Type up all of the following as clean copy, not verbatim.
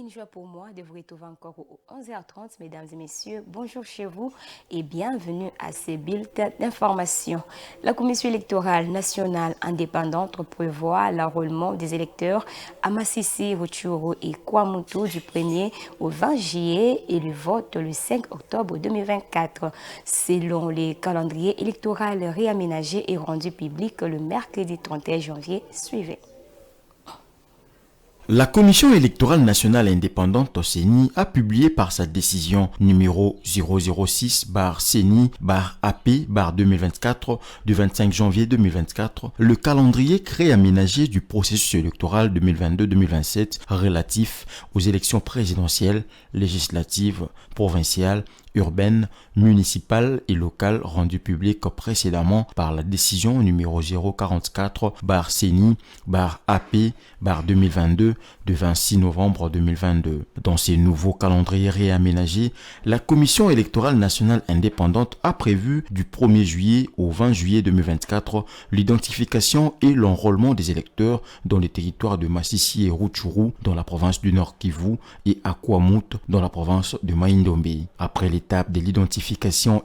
une joie pour moi de vous retrouver encore au 11h30, mesdames et messieurs. Bonjour chez vous et bienvenue à ces bulletins d'information. La Commission électorale nationale indépendante prévoit l'enrôlement des électeurs à Massissi, Rutshuru et Kwamutu du 1er au 20 juillet et le vote le 5 octobre 2024. Selon les calendriers électoraux réaménagés et rendus publics le mercredi 31 janvier suivant. La Commission électorale nationale indépendante CENI a publié par sa décision numéro 006/CENI/AP/2024 du 25 janvier 2024 le calendrier réaménagé du processus électoral 2022-2027 relatif aux élections présidentielles, législatives, provinciales, urbaines, municipales et locales rendues publiques précédemment par la décision numéro 044/CENI/AP/2022 du 26 novembre 2022. Dans ces nouveaux calendriers réaménagés, la Commission électorale nationale indépendante a prévu du 1er juillet au 20 juillet 2024 l'identification et l'enrôlement des électeurs dans les territoires de Massissi et Rutshuru dans la province du Nord Kivu et à Kwamut dans la province de Mai-Ndombe. Après l'étape de l'identification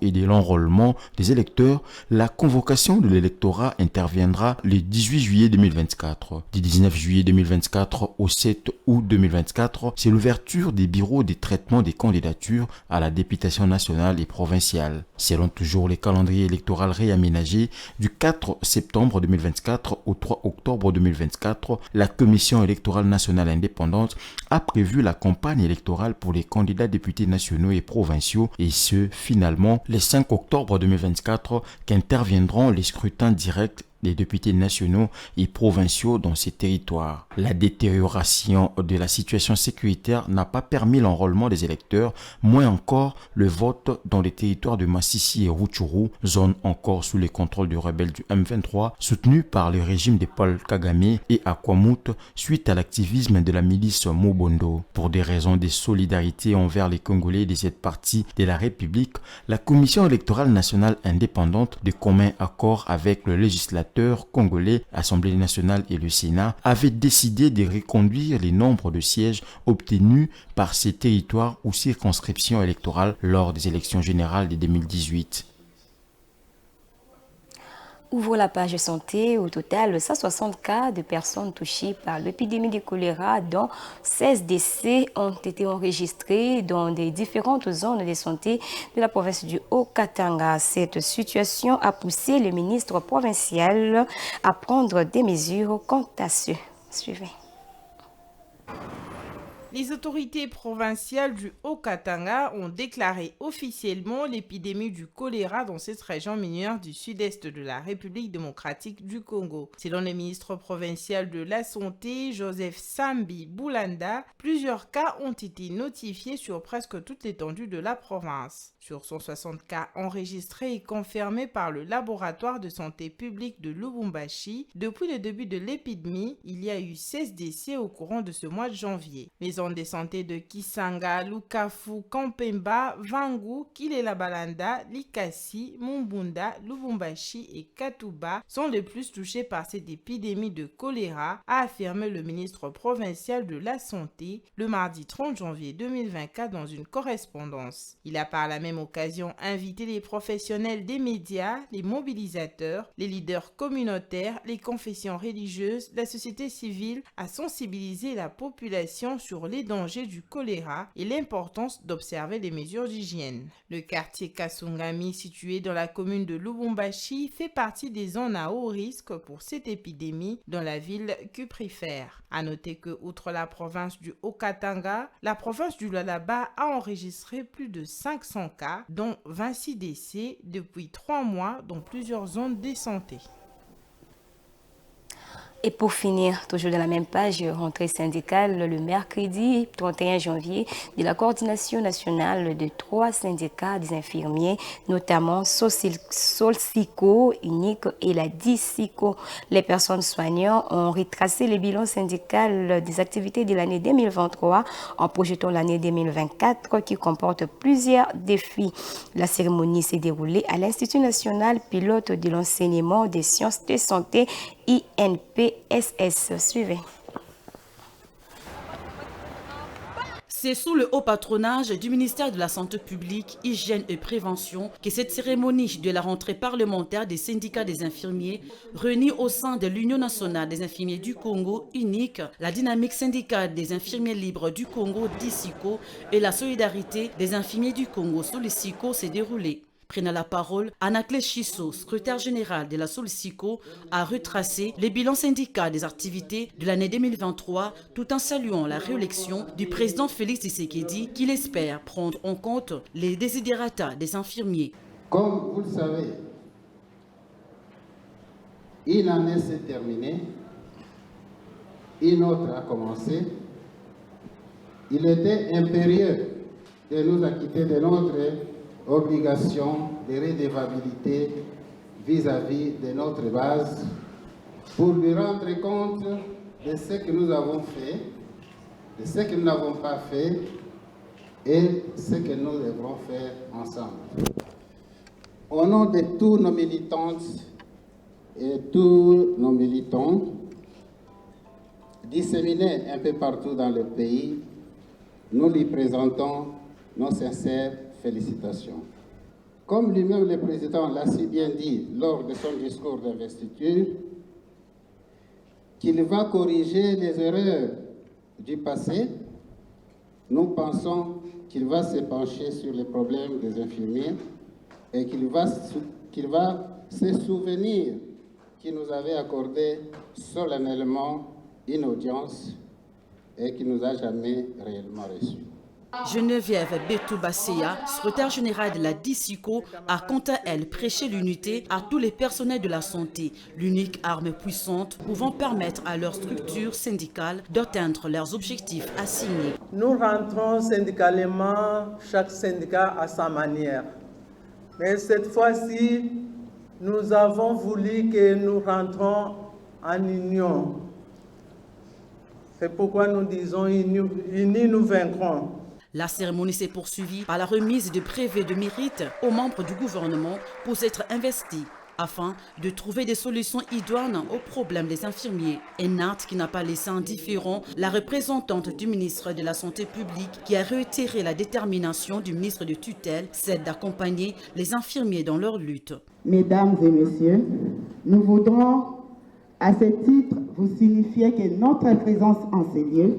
et de l'enrôlement des électeurs, la convocation de l'électorat interviendra le 18 juillet 2024. Du 19 juillet 2024 au 7 août 2024, c'est l'ouverture des bureaux de traitement des candidatures à la députation nationale et provinciale. Selon toujours les calendriers électoraux réaménagés, du 4 septembre 2024 au 3 octobre 2024, la Commission électorale nationale indépendante a prévu la campagne électorale pour les candidats députés nationaux et provinciaux et ce, finalement, le 5 octobre 2024 qu'interviendront les scrutins directs des députés nationaux et provinciaux dans ces territoires. La détérioration de la situation sécuritaire n'a pas permis l'enrôlement des électeurs, moins encore le vote dans les territoires de Massissi et Rutshuru, zone encore sous les contrôles du rebelle du M23, soutenu par le régime de Paul Kagame, et à Kwamut suite à l'activisme de la milice Mobondo. Pour des raisons de solidarité envers les Congolais de cette partie de la République, la Commission électorale nationale indépendante, de commun accord avec le législateur congolais, Assemblée nationale et le Sénat, avait décidé de reconduire les nombres de sièges obtenus par ces territoires ou circonscriptions électorales lors des élections générales de 2018. Ouvre la page santé. Au total, 160 cas de personnes touchées par l'épidémie de choléra, dont 16 décès ont été enregistrés dans des différentes zones de santé de la province du Haut-Katanga. Cette situation a poussé le ministre provincial à prendre des mesures quant à ce. Suivez. Les autorités provinciales du Haut-Katanga ont déclaré officiellement l'épidémie du choléra dans cette région minière du sud-est de la République démocratique du Congo. Selon le ministre provincial de la Santé, Joseph Sambi Boulanda, plusieurs cas ont été notifiés sur presque toute l'étendue de la province. Sur 160 cas enregistrés et confirmés par le laboratoire de santé publique de Lubumbashi, depuis le début de l'épidémie, il y a eu 16 décès au courant de ce mois de janvier. Les zones de santé de Kisanga, Lukafu, Kampemba, Vangu, Kilela-Balanda, Likasi, Mumbunda, Lubumbashi et Katuba sont les plus touchés par cette épidémie de choléra, a affirmé le ministre provincial de la Santé le mardi 30 janvier 2024 dans une correspondance. Il a par la même occasion invité les professionnels des médias, les mobilisateurs, les leaders communautaires, les confessions religieuses, la société civile à sensibiliser la population sur les dangers du choléra et l'importance d'observer les mesures d'hygiène. Le quartier Kasungami, situé dans la commune de Lubumbashi, fait partie des zones à haut risque pour cette épidémie dans la ville cuprifère. À noter que, outre la province du Haut-Katanga, la province du Lualaba a enregistré plus de 500 cas, dont 26 décès depuis 3 mois dans plusieurs zones de santé. Et pour finir, toujours dans la même page, rentrée syndicale le mercredi 31 janvier de la coordination nationale de 3 syndicats des infirmiers, notamment Solsico, Unique et la DICICO. Les personnes soignantes ont retracé le bilan syndical des activités de l'année 2023 en projetant l'année 2024 qui comporte plusieurs défis. La cérémonie s'est déroulée à l'Institut national pilote de l'enseignement des sciences de santé INPSS. Suivez. C'est sous le haut patronage du ministère de la Santé publique, Hygiène et Prévention que cette cérémonie de la rentrée parlementaire des syndicats des infirmiers, réunis au sein de l'Union nationale des infirmiers du Congo, UNIC, la dynamique syndicale des infirmiers libres du Congo, DICICO, et la solidarité des infirmiers du Congo, SOLICICO, s'est déroulée. Prenant la parole, Anaclé Chisso, secrétaire général de la SOLICICO, a retracé les bilans syndicaux des activités de l'année 2023 tout en saluant la réélection du président Félix Tshisekedi qu'il espère prendre en compte les desiderata des infirmiers. Comme vous le savez, une année s'est terminée, une autre a commencé. Il était impérieux de nous acquitter de notre obligation de redevabilité vis-à-vis de notre base pour lui rendre compte de ce que nous avons fait, de ce que nous n'avons pas fait et ce que nous devrons faire ensemble. Au nom de tous nos militantes et tous nos militants disséminés un peu partout dans le pays, nous lui présentons nos sincères félicitations. Comme lui-même le président l'a si bien dit lors de son discours d'investiture, qu'il va corriger les erreurs du passé, nous pensons qu'il va se pencher sur les problèmes des infirmiers et qu'il va se souvenir qu'il nous avait accordé solennellement une audience et qu'il ne nous a jamais réellement reçus. Geneviève Betou-Basséa, secrétaire générale de la DICICO, a quant à elle prêché l'unité à tous les personnels de la santé, l'unique arme puissante pouvant permettre à leur structure syndicale d'atteindre leurs objectifs assignés. Nous rentrons syndicalement, chaque syndicat à sa manière. Mais cette fois-ci, nous avons voulu que nous rentrons en union. C'est pourquoi nous disons unis nous vaincrons. La cérémonie s'est poursuivie par la remise de brevets de mérite aux membres du gouvernement pour s'être investis afin de trouver des solutions idoines aux problèmes des infirmiers. Un acte qui n'a pas laissé indifférent la représentante du ministre de la Santé publique qui a réitéré la détermination du ministre de tutelle, celle d'accompagner les infirmiers dans leur lutte. Mesdames et messieurs, nous voudrons à ce titre vous signifier que notre présence en ces lieux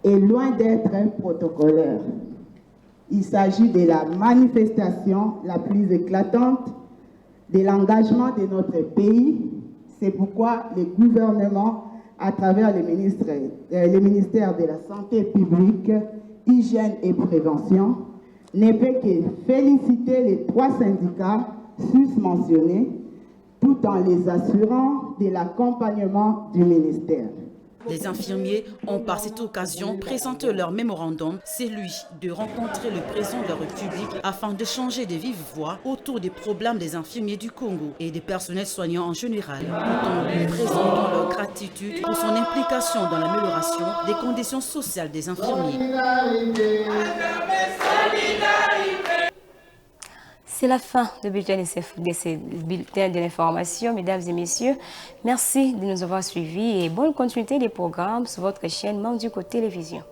est loin d'être protocolaire. Il s'agit de la manifestation la plus éclatante de l'engagement de notre pays. C'est pourquoi le gouvernement, à travers le ministère de la Santé publique, Hygiène et Prévention, ne peut que féliciter les 3 syndicats susmentionnés tout en les assurant de l'accompagnement du ministère. Les infirmiers ont par cette occasion présenté leur mémorandum, celui de rencontrer le président de la République afin d'échanger de vive voix autour des problèmes des infirmiers du Congo et des personnels soignants en général, tout en lui présentant leur gratitude pour son implication dans l'amélioration des conditions sociales des infirmiers. C'est la fin de ces bulletins de l'information, mesdames et messieurs. Merci de nous avoir suivis et bonne continuité des programmes sur votre chaîne Mandjiko Télévision.